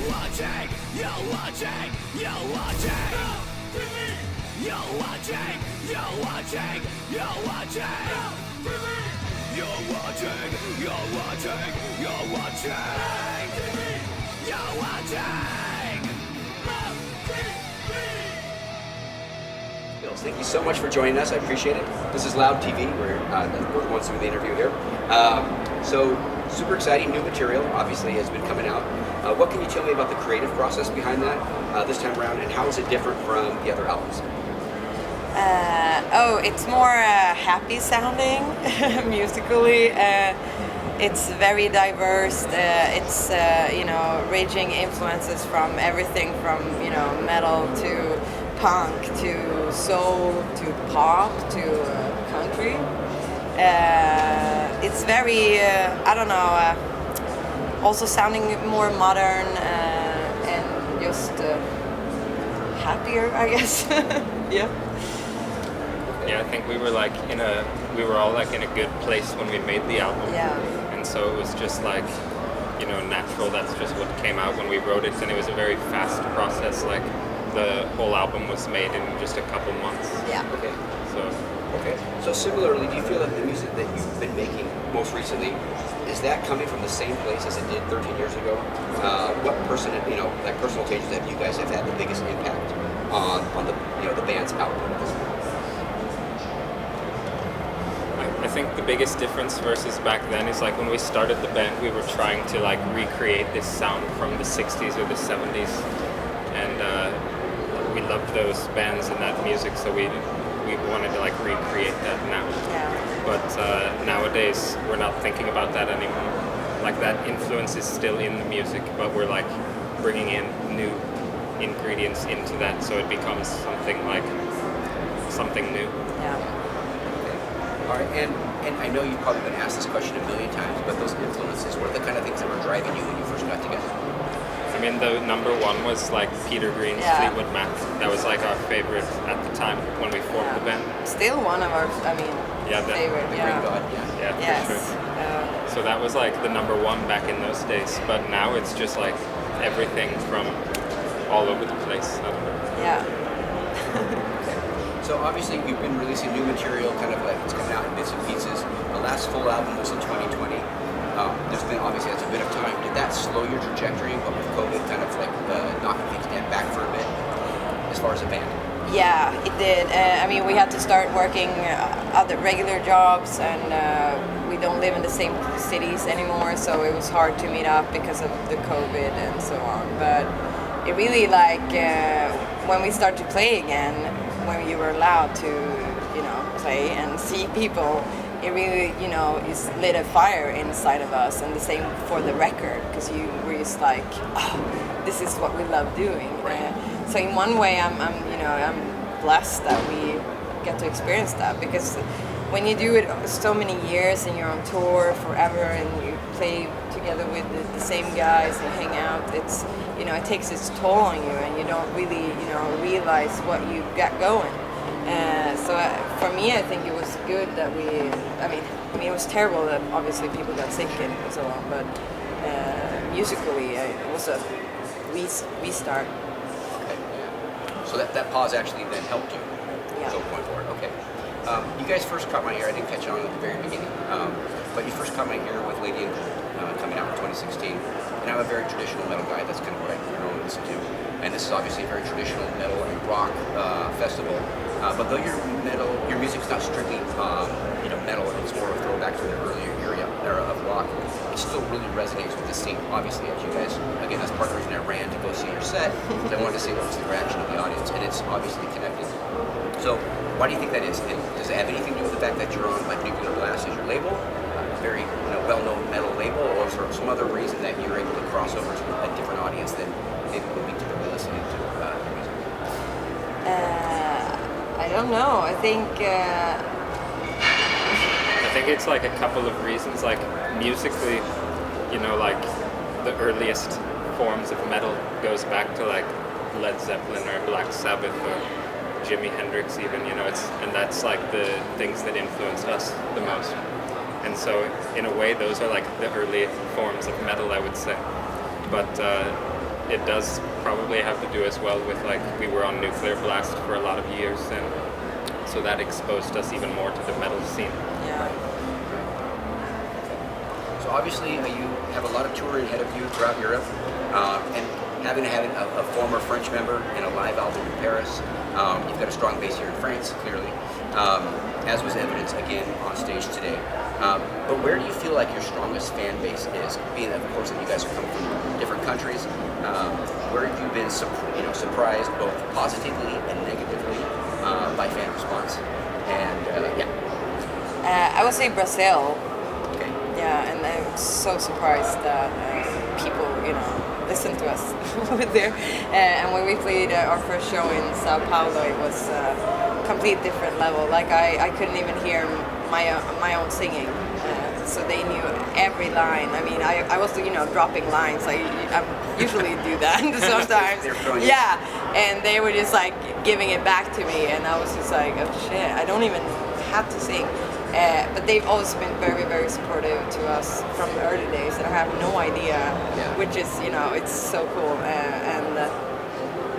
watching, you're watching, you're watching. You're watching, you're watching, you're watching. You're watching, you're watching, you're watching. You're watching. Bills, thank you so much for joining us. I appreciate it. This is Loud TV. We're the ones doing the interview here. So super exciting new material. Obviously has been coming out. What can you tell me about the creative process behind that this time around, and how is it different from the other albums? It's more happy sounding musically. It's very diverse. It's ranging influences from everything from metal to punk to soul to pop to country. It's very also sounding more modern and just happier, I guess. Yeah. Yeah, I think we were all like in a good place when we made the album. Yeah. And so it was just like, natural. That's just what came out when we wrote it, and it was a very fast process. Like the whole album was made in just a couple months. Yeah. Okay. So similarly, do you feel that the music that you've been making most recently, is that coming from the same place as it did 13 years ago? What personal changes have you guys have had the biggest impact on the the band's output at this point? I think the biggest difference versus back then is like when we started the band, we were trying to like recreate this sound from the 60s or the 70s, and we loved those bands and that music, so we wanted to like recreate that now. Yeah. But nowadays we're not thinking about that anymore. Like that influence is still in the music, but we're like bringing in new ingredients into that, so it becomes something new. Yeah. All right, and I know you've probably been asked this question a million times, but those influences, what are the kind of things that were driving you when you first got together? I mean, the number one was like Peter Green's Fleetwood Mac. That was like our favorite at the time when we formed the band. Still one of our, favorite. The Green God, Yeah, Yes. for sure. So that was like the number one back in those days, but now it's just like everything from all over the place. I don't know. Yeah. So obviously you've been releasing new material, kind of like it's coming out in bits and pieces. The last full album was in 2020. There's been obviously that's a bit of time. Did that slow your trajectory? What with COVID kind of like knocking things back for a bit, as far as a band? Yeah, it did. We had to start working other regular jobs, and we don't live in the same cities anymore, so it was hard to meet up because of the COVID and so on. But it really when we start to play again, when you were allowed to, play and see people, it really, is lit a fire inside of us, and the same for the record, because you were just like, oh, this is what we love doing. So in one way, I'm blessed that we get to experience that, because when you do it so many years and you're on tour forever and you play together with the same guys and hang out, it's it takes its toll on you, and you don't really realize what you got going. So for me, I think it was good that it was terrible that obviously people got sick and so on, but musically it was a restart. Okay. So that pause actually then helped you go going forward. Okay. You guys first caught my ear. I didn't catch on at the very beginning, but you first caught my ear with Lady and coming out in 2016. And I'm a very traditional metal guy. That's kind of what I normally listen to. And this is obviously a very traditional metal and rock festival. But though your music's not strictly metal, it's more of a throwback to the earlier era of rock, it still really resonates with the scene. Obviously, as you guys, again, that's part of the reason I ran to go see your set, because I wanted to see what was the reaction of the audience, and it's obviously connected. So why do you think that is? And does it have anything to do with the fact that you're on like Nuclear Blast as your label, a very well-known metal label, or is there some other reason that you're able to cross over to a different audience than maybe would be typically listening to your music? I don't know. I think it's like a couple of reasons. Like musically, like the earliest forms of metal goes back to like Led Zeppelin or Black Sabbath or Jimi Hendrix even, and that's like the things that influenced us the most. And so in a way those are like the early forms of metal, I would say. But it does probably have to do as well with like we were on Nuclear Blast for a lot of years, and so that exposed us even more to the metal scene. Yeah. So obviously you have a lot of touring ahead of you throughout Europe, and having had a former French member and a live album in Paris, you've got a strong base here in France, clearly, as was evidenced again on stage today. But where do you feel like your strongest fan base is? Being that, of course, that you guys are coming from different countries, where have you been surprised both positively and negatively by fan response? And yeah. I would say Brazil. Okay. Yeah, and I'm so surprised that people, listen to us with their. And when we played our first show in Sao Paulo, it was a complete different level. Like I couldn't even hear my own singing. So they knew every line. I mean, I was dropping lines. I usually do that sometimes. Yeah, and they were just like giving it back to me, and I was just like, oh shit, I don't even have to sing. But they've always been very, very supportive to us from the early days, and I have no idea, which is, it's so cool.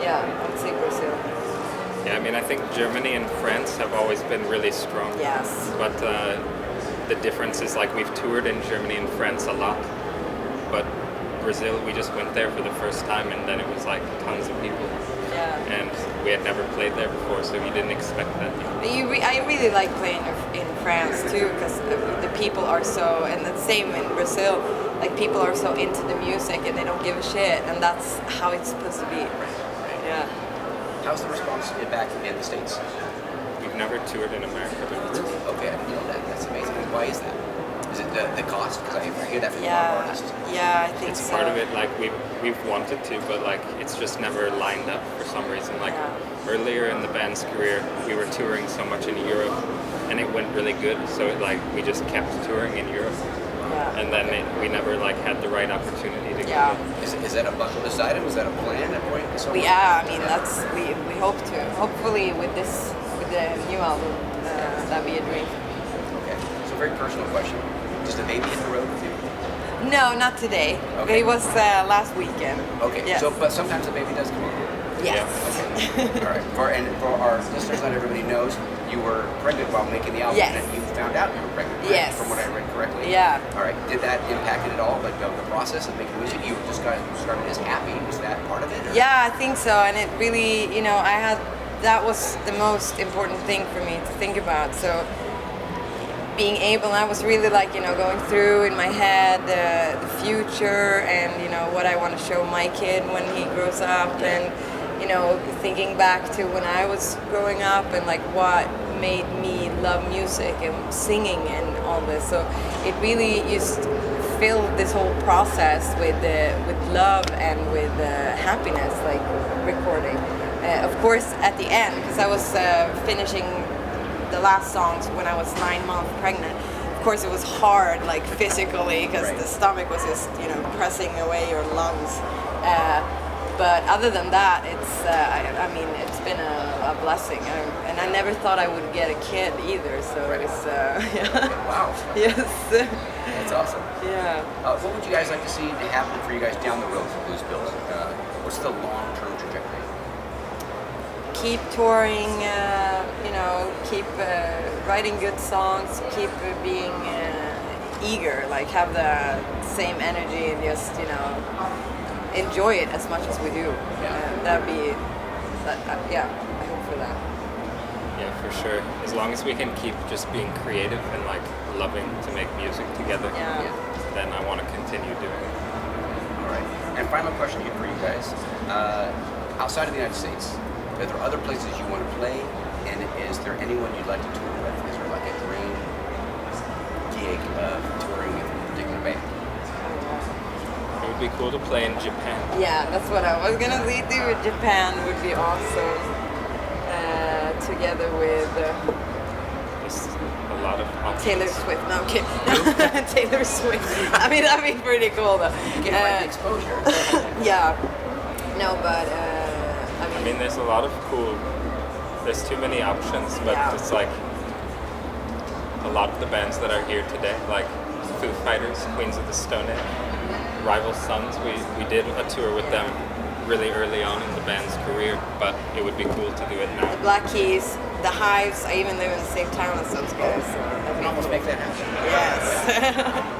Yeah, I would say Brazil. Yeah, I mean, I think Germany and France have always been really strong. Yes. But the difference is like we've toured in Germany and France a lot, but Brazil, we just went there for the first time, and then it was like tons of people. Yeah. And we had never played there before, so we didn't expect that. I really like playing in France too, because the people are so, and the same in Brazil, like people are so into the music and they don't give a shit, and that's how it's supposed to be. Yeah. How's the response back in the States? We've never toured in America before. Okay, I didn't know that. That's amazing. Why is that? Is it the cost? Because I hear that from a lot of artists. Yeah, I think it's so. Part of it, like we've wanted to, but like it's just never lined up for some reason. Like earlier in the band's career, we were touring so much in Europe, and it went really good. So we just kept touring in Europe, and then we never like had the right opportunity to go. Is that a bucket list item? Is that a plan at point? I mean that's we hope to. Hopefully with the new album, that'd be a dream. Okay. So very personal question. Does the baby hit the road with you? No, not today. Okay. It was last weekend. Okay. Yes. So, but sometimes the baby does come on. Yes. Okay. All right. For our listeners, not everybody knows you were pregnant while making the album, Yes. and you found out you were pregnant. Right? Yes. From what I read correctly. Yeah. All right. Did that impact it at all? Like the process of making music, you just started as happy. Was that part of it? Or? Yeah, I think so. And it really, that was the most important thing for me to think about. So being able, I was really like, going through in my head the future and, what I want to show my kid when he grows up, and, thinking back to when I was growing up and like what made me love music and singing and all this. So it really just filled this whole process with love and with happiness, like recording. Of course, at the end, because I was finishing the last songs when I was 9 months pregnant. Of course, it was hard, like physically, because the stomach was just, pressing away your lungs. But other than that, it's been a blessing. And I never thought I would get a kid either. So it's Wow. Yes. That's awesome. Yeah. What would you guys like to see happen for you guys down the road for Blues Bills? What's the long-term trajectory? Keep touring, keep writing good songs, keep being eager, like have the same energy and just, enjoy it as much as we do. I hope for that. Yeah, for sure. As long as we can keep just being creative and like loving to make music together, then I want to continue doing it. All right. And final question here for you guys. Outside of the United States, are there other places you want to play? And is there anyone you'd like to tour with? Is there like a dream gig touring with a particular band? It would be cool to play in Japan. Yeah, that's what I was gonna say too. Japan would be awesome. Together with There's a lot of options. Taylor Swift. No, I'm kidding. Taylor Swift. I mean, that'd be pretty cool though. You get like exposure. Yeah. No, but I mean, there's a lot of cool. There's too many options, but it's like a lot of the bands that are here today, like Foo Fighters, Queens of the Stone Age. Rival Sons, we did a tour with them really early on in the band's career, but it would be cool to do it now. The Black Keys, the Hives. I even live in the same town as those guys. So We can almost make that happen. yes.